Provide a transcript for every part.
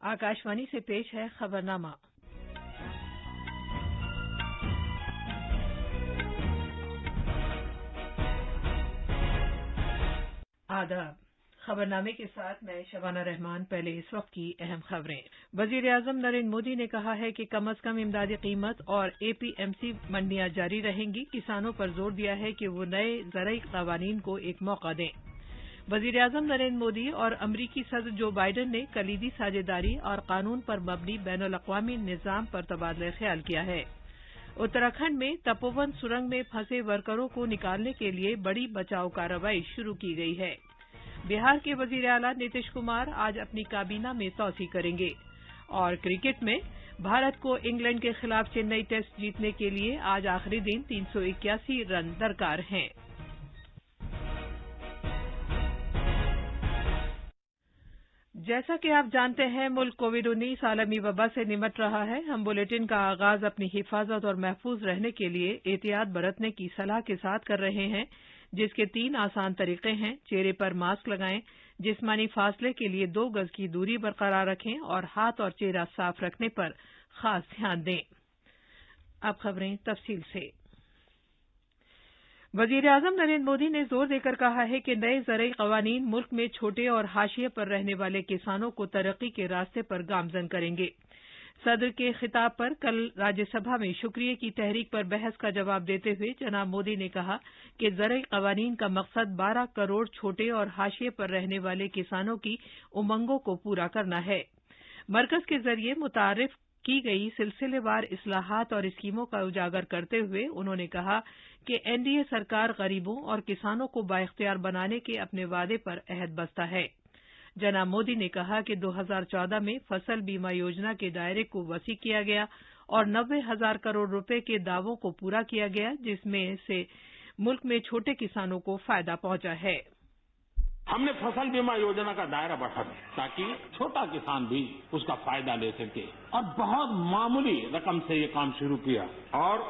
आकाशवाणी से पेश है खबरनामा। आदाब। खबरनामे के साथ मैं शबाना रहमान। पहले इस वक्त की अहम खबरें। वजीर आजम नरेंद्र मोदी ने कहा है कि कम से कम इमदादी कीमत और एपीएमसी मंडियां जारी रहेंगी। किसानों पर जोर दिया है कि वो नए ज़रई क़वानीन को एक मौका दें। वजीर आजम नरेंद्र मोदी और अमरीकी सदर जो बाइडन ने कलीदी साझेदारी और कानून पर मबनी बैनुल-अक़वामी निज़ाम पर तबादला ख्याल किया है। उत्तराखंड में तपोवन सुरंग में फंसे वर्करों को निकालने के लिए बड़ी बचाव कार्रवाई शुरू की गई है। बिहार के वजीर आला नीतीश कुमार आज अपनी काबीना में तौसीक करेंगे। और क्रिकेट में भारत को इंग्लैंड के खिलाफ चेन्नई टेस्ट जीतने के लिए आज आखिरी दिन 381 रन दरकार हैं। जैसा कि आप जानते हैं, मुल्क कोविड-19 आलमी वबा से निमट रहा है। हम बुलेटिन का आगाज अपनी हिफाजत और महफूज रहने के लिए एहतियात बरतने की सलाह के साथ कर रहे हैं, जिसके 3 आसान तरीके हैं। चेहरे पर मास्क लगाएं, जिस्मानी फासले के लिए 2 गज की दूरी बरकरार रखें और हाथ और चेहरा साफ रखने पर खास ध्यान दें। अब खबरें तफसील से। वजीर आजम नरेंद्र मोदी ने जोर देकर कहा है कि नए ज़रई क़वानीन मुल्क में छोटे और हाशिए पर रहने वाले किसानों को तरक्की के रास्ते पर गामज़न करेंगे। सदर के खिताब पर कल राज्यसभा में शुक्रिया की तहरीक पर बहस का जवाब देते हुए जनाब मोदी ने कहा कि ज़रई क़वानीन का मकसद 12 करोड़ छोटे और हाशिए पर रहने वाले किसानों की उमंगों को पूरा करना है। मरकज़ के जरिए मुतारिफ की गई सिलसिलेवार इस्लाहात और स्कीमों का उजागर करते हुए उन्होंने कहा कि एनडीए सरकार गरीबों और किसानों को बाइख्तियार बनाने के अपने वादे पर अहद बस्ता है। जनाब मोदी ने कहा कि 2014 में फसल बीमा योजना के दायरे को वसी किया गया और 90,000 करोड़ रुपए के दावों को पूरा किया गया, जिसमें से मुल्क में छोटे किसानों को फायदा पहुंचा है। हमने फसल बीमा योजना का दायरा बढ़ा दिया ताकि छोटा किसान भी उसका फायदा ले सके और बहुत मामूली रकम से ये काम शुरू किया और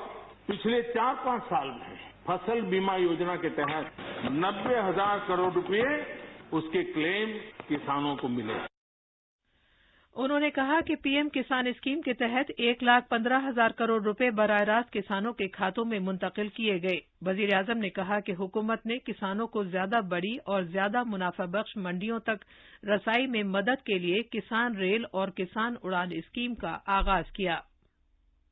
पिछले 4-5 साल में फसल बीमा योजना के तहत 90,000 करोड़ रुपए उसके क्लेम किसानों को मिले। उन्होंने कहा कि पीएम किसान स्कीम के तहत 1,15,000 करोड़ रुपए बराह रास्त किसानों के खातों में मुंतकिल किए गए। वजीर आजम ने कहा कि हुकूमत ने किसानों को ज्यादा बड़ी और ज्यादा मुनाफा बख्श मंडियों तक रसाई में मदद के लिए किसान रेल और किसान उड़ान स्कीम का आगाज किया।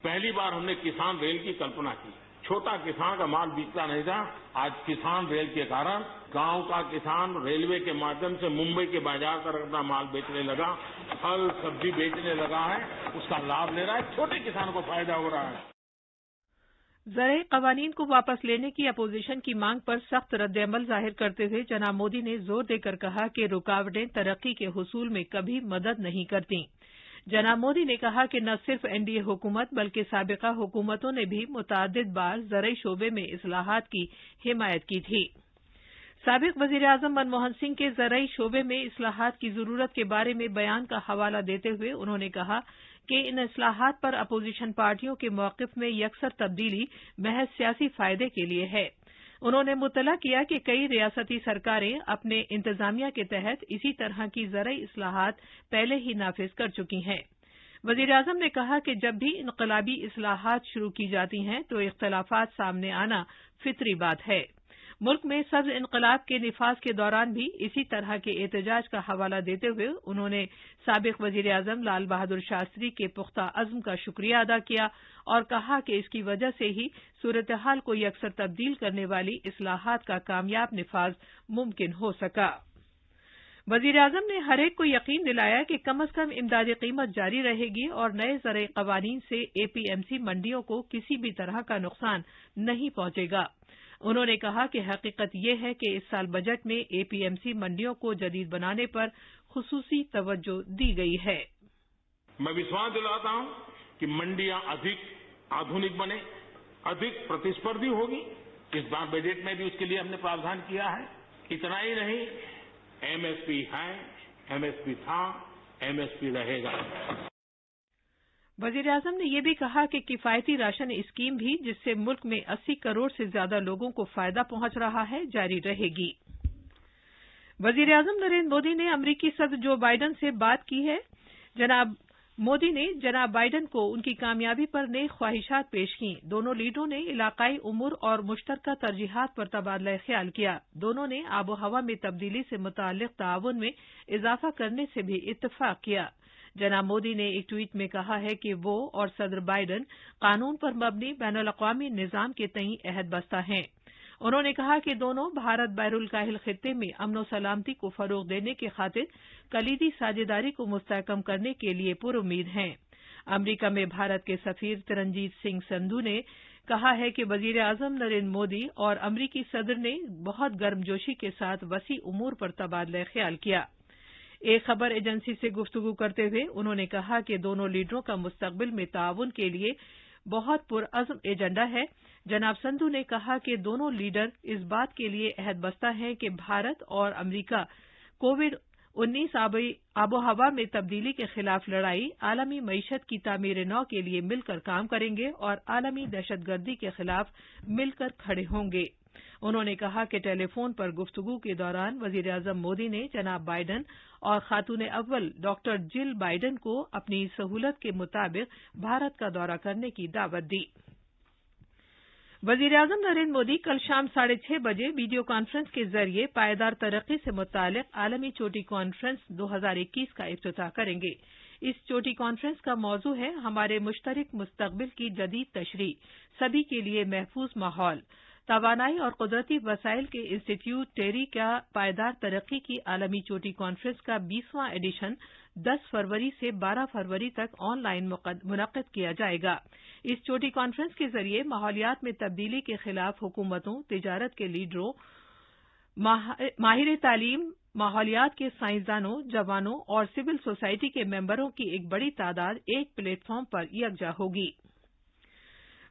पहली बार हमने किसान रेल की कल्पना की। छोटा किसान का माल बिकता नहीं था। आज किसान रेल के कारण गांव का किसान रेलवे के माध्यम से मुंबई के बाजार तक अपना माल बेचने लगा, फल सब्जी बेचने लगा है, उसका लाभ ले रहा है। छोटे किसानों को फायदा हो रहा है। ज़रई क़वानीन को वापस लेने की अपोजिशन की मांग पर सख्त रद्द-ए-अमल जाहिर करते हुए जनाब मोदी ने जोर देकर कहा कि रुकावटें तरक्की के हुसूल में कभी मदद नहीं करती। जनाब मोदी ने कहा कि न सिर्फ एनडीए हुकूमत बल्कि साबिका हुकूमतों ने भी मुतअद्दिद बार ज़रई शोबे में इस्लाहात की हिमायत की थी। साबिक वज़ीर आज़म मनमोहन सिंह के ज़रई शोबे में इस्लाहात की ज़रूरत के बारे में बयान का हवाला देते हुए उन्होंने कहा कि इन इस्लाहात पर अपोजिशन पार्टियों के मौक़िफ़ में यकसर तब्दीली महज सियासी फ़ायदे के लिए है। उन्होंने मुतला किया कि कई रियासती सरकारें अपने इंतज़ामिया के तहत इसी तरह की ज़रई इस्लाहात पहले ही नाफिज कर चुकी हैं। वज़ीर आज़म ने कहा कि जब भी इनक़लाबी इस्लाहात शुरू की जाती हैं तो इख्तिलाफ़ात सामने आना फितरी बात है। मुल्क में सब्ज़ इनक़लाब के निफाज़ के दौरान भी इसी तरह के एहतजाज का हवाला देते हुए उन्होंने साबिक़ वज़ीर आज़म लाल बहादुर शास्त्री के पुख्ता अज़्म का शुक्रिया अदा किया और कहा कि इसकी वजह से ही सूरत-ए-हाल को यकसर तब्दील करने वाली इस्लाहात का कामयाब निफाज़ मुमकिन हो सका। वज़ीर आज़म ने हर एक को यकीन दिलाया कि कम से कम इमदादी कीमत जारी रहेगी और नए ज़रई क़वानीन से एपीएमसी मंडियों को किसी भी तरह का नुकसान नहीं पहुंचेगा। उन्होंने कहा कि हकीकत यह है कि इस साल बजट में एपीएमसी मंडियों को जदीद बनाने पर खुसूसी तवज्जो दी गई है। मैं विश्वास दिलाता हूं कि मंडियां अधिक आधुनिक बने, अधिक प्रतिस्पर्धी होगी। इस बार बजट में भी उसके लिए हमने प्रावधान किया है। इतना ही नहीं, एमएसपी है, एमएसपी था, एमएसपी रहेगा। वज़ीर आज़म ने यह भी कहा कि किफ़ायती राशन स्कीम भी, जिससे मुल्क में 80 करोड़ से ज्यादा लोगों को फायदा पहुंच रहा है, जारी रहेगी। वज़ीर आज़म नरेंद्र मोदी ने अमरीकी सदर जो बाइडन से बात की है। जनाब मोदी ने जनाब बाइडन को उनकी कामयाबी पर नेक ख्वाहिशात पेश की। दोनों लीडरों ने इलाकाई उमूर और मुश्तरका तरजीहात पर तबादला ख्याल किया। दोनों ने आबो हवा में तब्दीली से मुताल्लिक ताउन में इजाफा करने से भी इत्तफाक किया। जनाब मोदी ने एक ट्वीट में कहा है कि वो और सदर बाइडन कानून पर मबनी बैनुल-अक़वामी निज़ाम के तईं अहद बस्ता हैं। उन्होंने कहा कि दोनों भारत बैरुल काहिल खित्ते में अमन व सलामती को फरोग देने की खातिर कलीदी साझेदारी को मुस्तहकम करने के लिए पुरुम्मीद हैं। अमरीका में भारत के सफीर तरनजीत सिंह संधू ने कहा है कि वजीर आजम नरेंद्र मोदी और अमरीकी सदर ने बहुत गर्मजोशी के साथ वसी उमूर पर तबादला ख्याल किया। एक खबर एजेंसी से गुफ्तगू करते हुए उन्होंने कहा कि दोनों लीडरों का मुस्तकबिल में ताउन के लिए बहुत पुरअज़्म एजेंडा है। जनाब संधू ने कहा कि दोनों लीडर इस बात के लिए अहद बस्ता हैं कि भारत और अमरीका कोविड-19 आबो हवा में तब्दीली के खिलाफ लड़ाई, आलमी मईशत की तामीर नौ के लिए मिलकर काम करेंगे और आलमी दहशतगर्दी के खिलाफ मिलकर खड़े होंगे। उन्होंने कहा कि टेलीफोन पर गुफ्तगू के दौरान वजीर आजम मोदी ने जनाब बाइडन और खातून अव्वल डॉक्टर जिल बाइडन को अपनी सहूलत के मुताबिक भारत का दौरा करने की दावत दी। वजीर आजम नरेंद्र मोदी कल शाम 6:30 बजे वीडियो कॉन्फ्रेंस के जरिए पायदार तरक्की से मुतालिक आलमी चोटी कॉन्फ्रेंस 2021 का इफ्तिताह करेंगे। इस चोटी कॉन्फ्रेंस का मौजू है हमारे मुश्तरक मुस्तकबिल की जदीद तशरीह, सभी के लिए महफूज माहौल। तवानाई और कुदरती वसाइल के इंस्टीट्यूट टेरी का पायदार तरक्की की आलमी चोटी कॉन्फ्रेंस का 20वां एडिशन 10 फरवरी से 12 फरवरी तक ऑनलाइन मुनक्किद किया जाएगा। इस चोटी कॉन्फ्रेंस के जरिए माहौलियात में तब्दीली के खिलाफ हुकूमतों, तिजारत के लीडरों, माहिर तालीम, माहौलियात के साइंसदानों, जवानों और सिविल सोसाइटी के मेंबरों की एक बड़ी तादाद एक प्लेटफॉर्म पर यकजा होगी।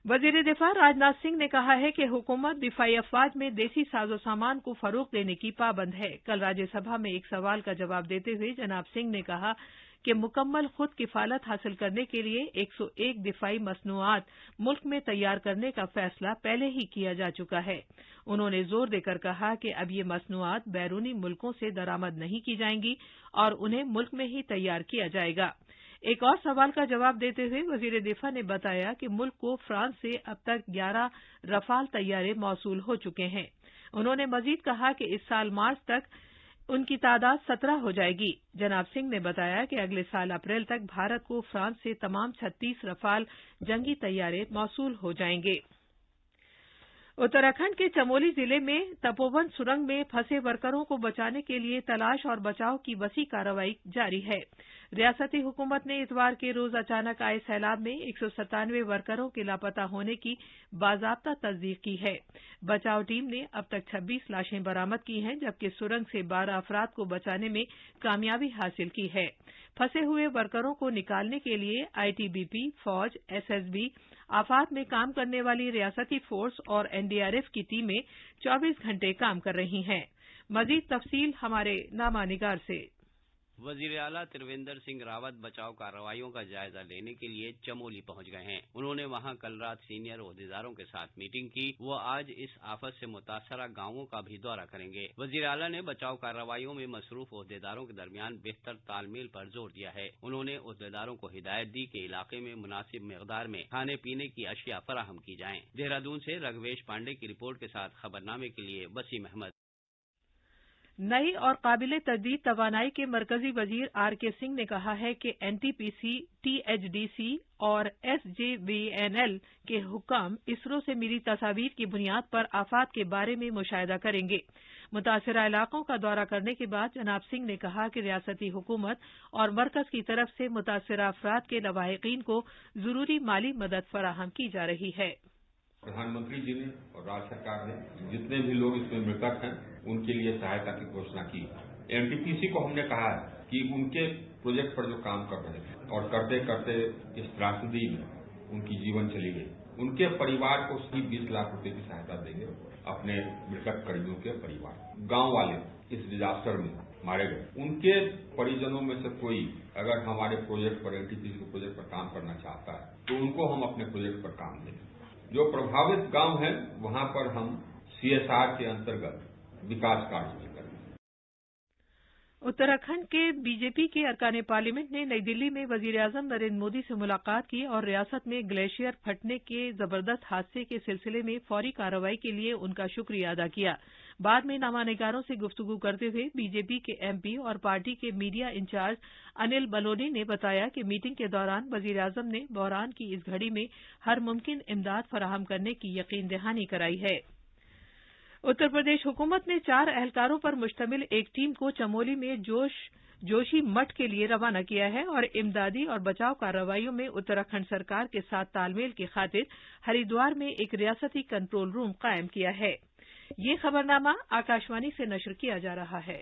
वजीर दिफा राजनाथ सिंह ने कहा है कि हुकूमत दिफाई अफवाज में देसी साजो सामान को फरोग देने की पाबंद है। कल राज्यसभा में एक सवाल का जवाब देते हुए जनाब सिंह ने कहा कि मुकम्मल खुद किफालत हासिल करने के लिए 101 दिफाई मसनूआत मुल्क में तैयार करने का फैसला पहले ही किया जा चुका है। उन्होंने जोर देकर कहा कि अब ये मसनूआत बैरूनी मुल्कों से दरामद नहीं की जाएंगी और उन्हें मुल्क में ही तैयार किया जाएगा। एक और सवाल का जवाब देते हुए वजीर दिफा ने बताया कि मुल्क को फ्रांस से अब तक 11 रफाल तैयारे मौसूल हो चुके हैं। उन्होंने मजीद कहा कि इस साल मार्च तक उनकी तादाद 17 हो जाएगी। जनाब सिंह ने बताया कि अगले साल अप्रैल तक भारत को फ्रांस से तमाम 36 रफाल जंगी तैयारे मौसूल हो जाएंगे। उत्तराखंड के चमोली जिले में तपोवन सुरंग में फंसे वर्करों को बचाने के लिए तलाश और बचाव की वसी कार्रवाई जारी है। रियासती हुकूमत ने इतवार के रोज अचानक आए सैलाब में 197 वर्करों के लापता होने की बाज़ाब्ता तस्दीक की है। बचाव टीम ने अब तक 26 लाशें बरामद की हैं, जबकि सुरंग से 12 अफराद को बचाने में कामयाबी हासिल की है। फंसे हुए वर्करों को निकालने के लिए आईटीबीपी, फौज, एसएसबी, आफात में काम करने वाली रियासती फोर्स और एनडीआरएफ की टीमें 24 घंटे काम कर रही हैं। मजीद तफसील हमारे नामा निगार से। वजीर आला त्रिवेंद्र सिंह रावत बचाव कार्रवाइयों का जायजा लेने के लिए चमोली पहुंच गए हैं। उन्होंने वहां कल रात सीनियर ओहदेदारों के साथ मीटिंग की। वो आज इस आफत से मुतासरा गांवों का भी दौरा करेंगे। वजीर आला ने बचाव कार्रवाइयों में मसरूफ ओहदेदारों के दरमियान बेहतर तालमेल पर जोर दिया है। उन्होंने ओहदेदारों को हिदायत दी कि इलाके में मुनासिब मिकदार में खाने पीने की अशिया फराहम की जाएं। देहरादून से रघवेश पांडे की रिपोर्ट के साथ खबरनामे के लिए वसीम अहमद। नई और काबिल तजदीद तवानाई के मरकजी वजीर आरके सिंह ने कहा है कि एनटीपीसी, टीएचडीसी और एसजेवीएनएल के हुक्काम इसरो से मिली तस्वीर की बुनियाद पर आफात के बारे में मुशाहिदा करेंगे। मुतासिरा इलाकों का दौरा करने के बाद जनाब सिंह ने कहा कि रियासती हुकूमत और मरकज की तरफ से मुतासिरा अफराद के लवाहिकीन को जरूरी माली मदद फराहम की जा रही है। प्रधानमंत्री जी ने और राज्य सरकार ने जितने भी लोग इसमें मृतक हैं उनके लिए सहायता की घोषणा की। एनटीपीसी को हमने कहा है कि उनके प्रोजेक्ट पर जो काम कर रहे थे और करते करते इस त्रासदी में उनकी जीवन चली गई, उनके परिवार को सिर्फ 20 लाख रुपए की सहायता देंगे। अपने मृतक कर्मियों के परिवार, गांव वाले इस डिजास्टर में मारे गए, उनके परिजनों में से कोई अगर हमारे प्रोजेक्ट पर, एनटीपीसी के प्रोजेक्ट पर काम करना चाहता है तो उनको हम अपने प्रोजेक्ट पर काम देंगे। जो प्रभावित गांव हैं वहां पर हम सीएसआर के अंतर्गत विकास कार्य भी करेंगे। उत्तराखंड के बीजेपी के अरकान पार्लियामेंट ने नई दिल्ली में वजीर-ए-आजम नरेंद्र मोदी से मुलाकात की और रियासत में ग्लेशियर फटने के जबरदस्त हादसे के सिलसिले में फौरी कार्रवाई के लिए उनका शुक्रिया अदा किया। बाद में नामानिगारों से गुफ्तगू करते हुए बीजेपी के एमपी और पार्टी के मीडिया इंचार्ज अनिल बलोनी ने बताया कि मीटिंग के दौरान वजीर-ए-आजम ने बहरान की इस घड़ी में हर मुमकिन इमदाद फराहम करने की यकीन दहानी कराई है। उत्तर प्रदेश हुकूमत ने 4 एहलकारों पर मुश्तमिल एक टीम को चमोली में जोशी मठ के लिए रवाना किया है और इमदादी और बचाव कार्रवाइयों में उत्तराखंड सरकार के साथ तालमेल की खातिर हरिद्वार में एक रियासती कंट्रोल रूम कायम किया है। ये खबरनामा आकाशवाणी से नशर किया जा रहा है।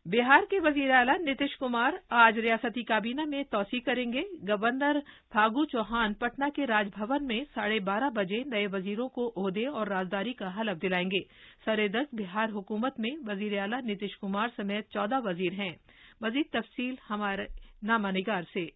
बिहार के वजीर आला नीतीश कुमार आज रियासती काबीना में तौसी करेंगे। गवर्नर फागू चौहान पटना के राजभवन में 12:30 बजे नए वजीरों को ओहदे और राजदारी का हलफ दिलाएंगे। 10:30 बिहार हुकूमत में वजीर आला नीतीश कुमार समेत 14 वजीर हैं। मजीद तफसील हमारे नामानिगार से।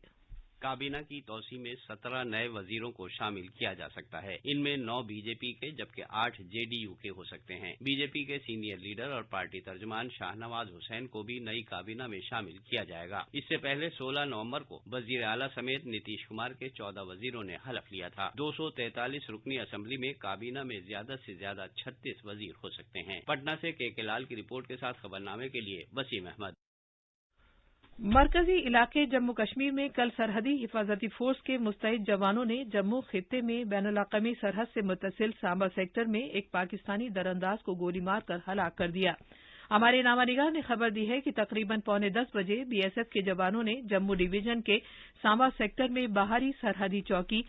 काबीना की तौसी में 17 नए वजीरों को शामिल किया जा सकता है। इनमें 9 बीजेपी के जबकि 8 जेडीयू के हो सकते हैं। बीजेपी के सीनियर लीडर और पार्टी तर्जुमान शाहनवाज हुसैन को भी नई काबीना में शामिल किया जाएगा। इससे पहले 16 नवंबर को वजीर आला समेत नीतीश कुमार के 14 वजीरों ने हलफ लिया था। 243 रुकनी असेंबली में काबीना में ज्यादा से ज्यादा 36 वजीर हो सकते हैं। पटना से के लाल की रिपोर्ट के साथ खबरनामे के लिए वसीम अहमद। मरकजी इलाके जम्मू कश्मीर में कल सरहदी हिफाजती फोर्स के मुस्तैद जवानों ने जम्मू खित्ते में बैनुल-अक़वामी सरहद से मुत्तसिल सांबा सेक्टर में एक पाकिस्तानी दरअंदाज को गोली मारकर हलाक कर दिया। हमारे नामानिगार ने खबर दी है कि तकरीबन 9:45 बजे बीएसएफ के जवानों ने जम्मू डिवीजन के सांबा सेक्टर में बाहरी सरहदी चौकी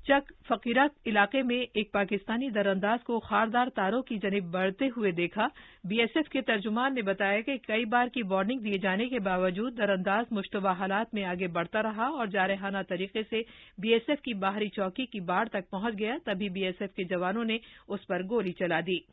चक फकीरा इलाके में एक पाकिस्तानी दरअंदाज को खारदार तारों की जनिब बढ़ते हुए देखा। बीएसएफ के तर्जुमान ने बताया कि कई बार की वार्निंग दिए जाने के बावजूद दरअंदाज मुश्तबा हालात में आगे बढ़ता रहा और जारहाना तरीके से बीएसएफ की बाहरी चौकी की बाड़ तक पहुंच गया। तभी बीएसएफ के जवानों ने उस पर गोली चला दी।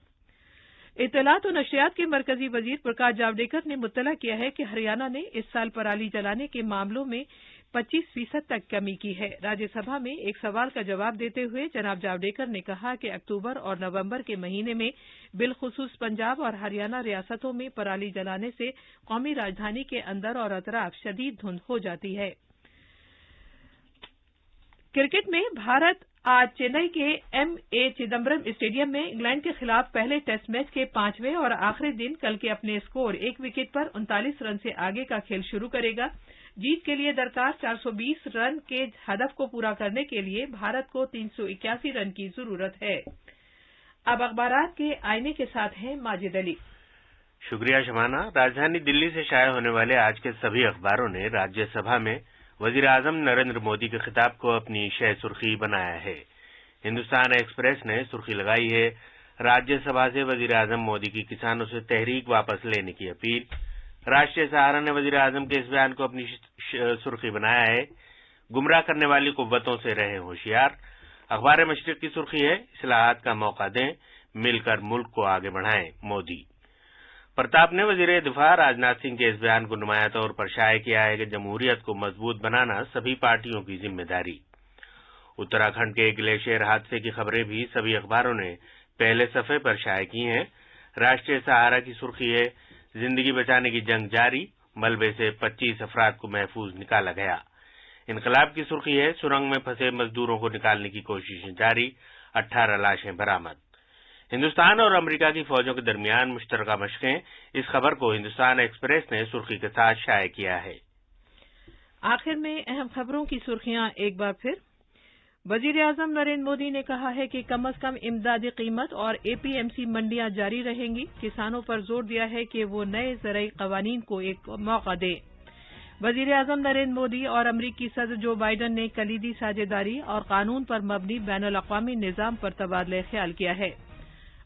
इत्तलात और नशरियात के मरकजी वजीर प्रकाश जावड़ेकर ने मुत्तला किया है कि हरियाणा ने इस साल पराली जलाने के मामलों में 25% तक कमी की है। राज्यसभा में एक सवाल का जवाब देते हुए जनाब जावड़ेकर ने कहा कि अक्टूबर और नवंबर के महीने में बिलखुसूस पंजाब और हरियाणा रियासतों में पराली जलाने से कौमी राजधानी के अंदर और अतराफ शदीद धुंध हो जाती है। क्रिकेट में भारत आज चेन्नई के एमए चिदम्बरम स्टेडियम में इंग्लैंड के खिलाफ पहले टेस्ट मैच के 5वें और आखिरी दिन कल के अपने स्कोर 1 विकेट पर 39 रन से आगे का खेल शुरू करेगा। जीत के लिए दरकार 420 रन के हदफ को पूरा करने के लिए भारत को 381 रन की जरूरत है। अब अखबारात के आईने के साथ हैं माजिद अली। शुक्रिया शबाना। राजधानी दिल्ली से शाया होने वाले आज के सभी अखबारों ने राज्यसभा में वजीर आजम नरेंद्र मोदी के खिताब को अपनी शह सुर्खी बनाया है। हिंदुस्तान एक्सप्रेस ने सुर्खी लगाई है, राज्यसभा से वजीर आजम मोदी की किसानों से तहरीक वापस लेने की अपील। राष्ट्रीय सहारा ने वजीर आजम के इस बयान को अपनी सुर्खी बनाया है, गुमराह करने वाली कुव्वतों से रहे होशियार। अखबार मशरिक की सुर्खी है, इस्लाहात का मौका दें, मिलकर मुल्क को आगे बढ़ाएं मोदी। प्रताप ने वजीर दिफा राजनाथ सिंह के इस बयान को नुमाया तौर पर शाये किया है कि जमहूरियत को मजबूत बनाना सभी पार्टियों की जिम्मेदारी। उत्तराखंड के ग्लेशियर हादसे की खबरें भी सभी अखबारों ने पहले सफे पर शाये की हैं। राष्ट्रीय सहारा की सुर्खी है, जिंदगी बचाने की जंग जारी, मलबे से 25 अफराद को महफूज निकाला गया। इनकलाब की सुर्खी है, सुरंग में फंसे मजदूरों को निकालने की कोशिशें जारी, 18 लाशें बरामद। हिंदुस्तान और अमेरिका की फौजों के दरमियान मुश्तरका मशकें, इस खबर को हिंदुस्तान एक्सप्रेस ने सुर्खी के साथ शाये किया है। आखिर में अहम खबरों की सुर्खियां एक बार फिर। वजीर आजम नरेंद्र मोदी ने कहा है कि कम अज कम इमदादी कीमत और एपीएमसी मंडियां जारी रहेंगी। किसानों पर जोर दिया है कि वो नए ज़राई कवानीन को एक मौका दें। वजीर आजम नरेंद्र मोदी और अमरीकी सदर जो बाइडन ने कलीदी साझेदारी और कानून पर मबनी बैनुल-अक़वामी निज़ाम पर तबादला ख्याल किया है।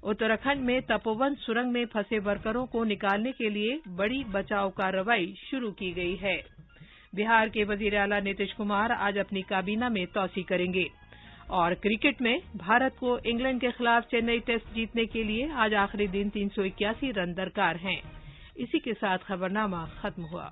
उत्तराखंड में तपोवन सुरंग में फंसे वर्करों को निकालने के लिए बड़ी बचाव कार्रवाई शुरू की गई है। बिहार के वजीर आला नीतीश कुमार आज अपनी काबीना में तौसी करेंगे। और क्रिकेट में भारत को इंग्लैंड के खिलाफ चेन्नई टेस्ट जीतने के लिए आज आखिरी दिन 381 रन दरकार हैं। इसी के साथ खबरनामा खत्म हुआ।